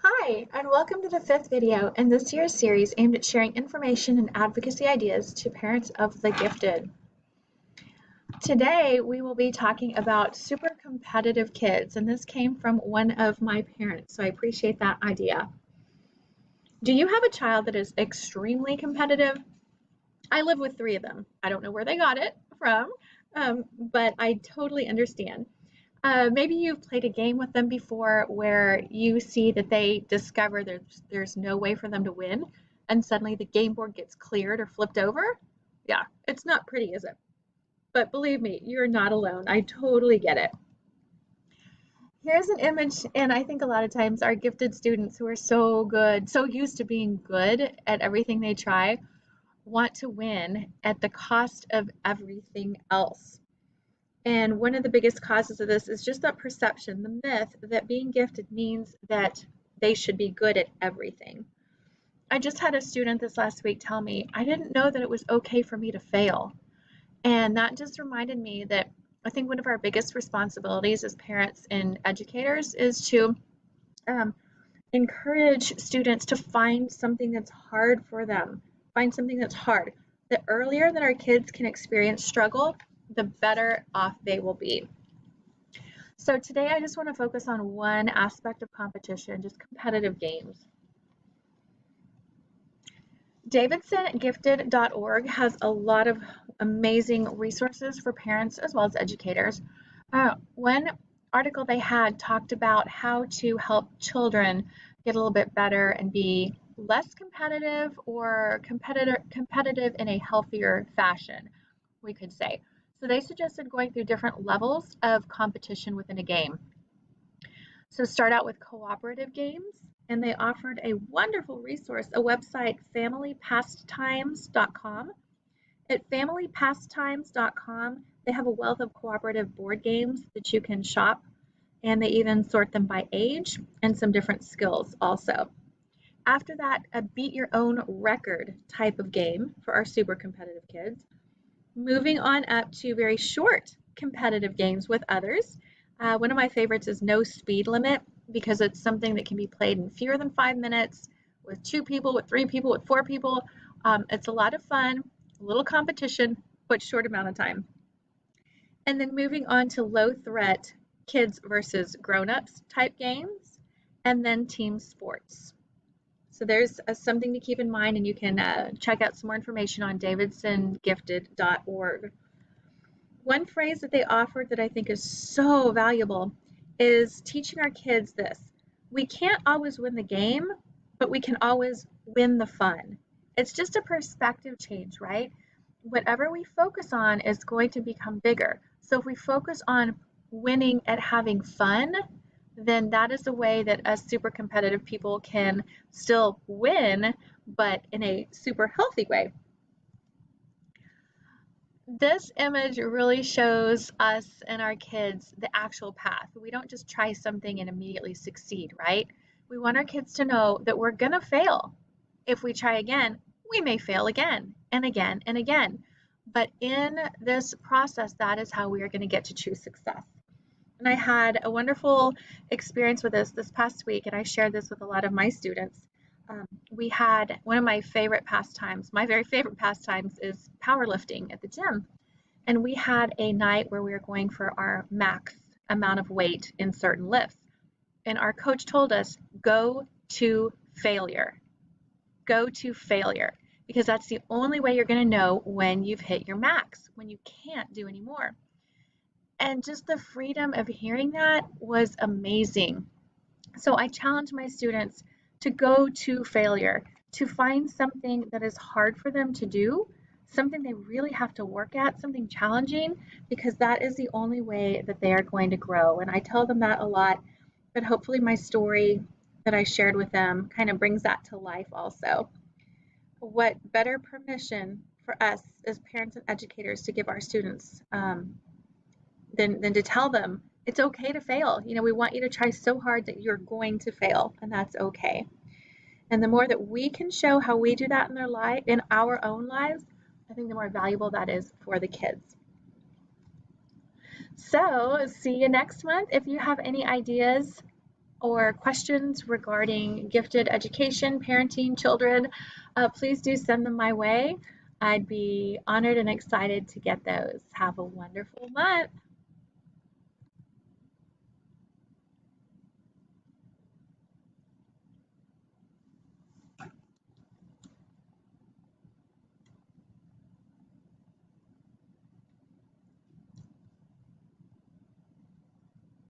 Hi, and welcome to the fifth video in this year's series aimed at sharing information and advocacy ideas to parents of the gifted. Today, we will be talking about super competitive kids, and this came from one of my parents, so I appreciate that idea. Do you have a child that is extremely competitive? I live with three of them. I don't know where they got it from, but I totally understand. Maybe you've played a game with them before where you see that they discover there's no way for them to win, and suddenly the game board gets cleared or flipped over. Yeah, it's not pretty, is it? But believe me, you're not alone. I totally get it. Here's an image, and I think a lot of times our gifted students who are so good, so used to being good at everything they try, want to win at the cost of everything else. And one of the biggest causes of this is just that perception, the myth that being gifted means that they should be good at everything. I just had a student this last week tell me, I didn't know that it was okay for me to fail. And that just reminded me that I think one of our biggest responsibilities as parents and educators is to encourage students to find something that's hard for them, find something that's hard. The earlier that our kids can experience struggle, the better off they will be. So today I just want to focus on one aspect of competition, just competitive games. DavidsonGifted.org has a lot of amazing resources for parents as well as educators. One article they had talked about how to help children get a little bit better and be less competitive or competitive in a healthier fashion, we could say. So they suggested going through different levels of competition within a game. So start out with cooperative games, and they offered a wonderful resource, a website, familypastimes.com. At familypastimes.com, they have a wealth of cooperative board games that you can shop, and they even sort them by age and some different skills also. After that, a beat your own record type of game for our super competitive kids. Moving on up to very short competitive games with others. One of my favorites is No Speed Limit because it's something that can be played in fewer than 5 minutes with 2 people, with 3 people, with 4 people. It's a lot of fun, a little competition, but short amount of time. And then moving on to low threat kids versus grown-ups type games, and then team sports. So there's something to keep in mind, and you can check out some more information on davidsongifted.org. One phrase that they offered that I think is so valuable is teaching our kids this. We can't always win the game, but we can always win the fun. It's just a perspective change, right? Whatever we focus on is going to become bigger. So if we focus on winning at having fun, then that is a way that us super competitive people can still win, but in a super healthy way. This image really shows us and our kids the actual path. We don't just try something and immediately succeed, right? We want our kids to know that we're going to fail. If we try again, we may fail again and again and again. But in this process, that is how we are going to get to true success. And I had a wonderful experience with this past week, and I shared this with a lot of my students. We had one of my favorite pastimes. My very favorite pastimes is powerlifting at the gym. And we had a night where we were going for our max amount of weight in certain lifts. And our coach told us, go to failure. Go to failure. Because that's the only way you're going to know when you've hit your max, when you can't do any more. And just the freedom of hearing that was amazing. So I challenge my students to go to failure, to find something that is hard for them to do, something they really have to work at, something challenging, because that is the only way that they are going to grow. And I tell them that a lot, but hopefully my story that I shared with them kind of brings that to life also. What better permission for us as parents and educators to give our students than to tell them it's okay to fail. You know, we want you to try so hard that you're going to fail, and that's okay. And the more that we can show how we do that in their life, in our own lives, I think the more valuable that is for the kids. So see you next month. If you have any ideas or questions regarding gifted education, parenting children, please do send them my way. I'd be honored and excited to get those. Have a wonderful month.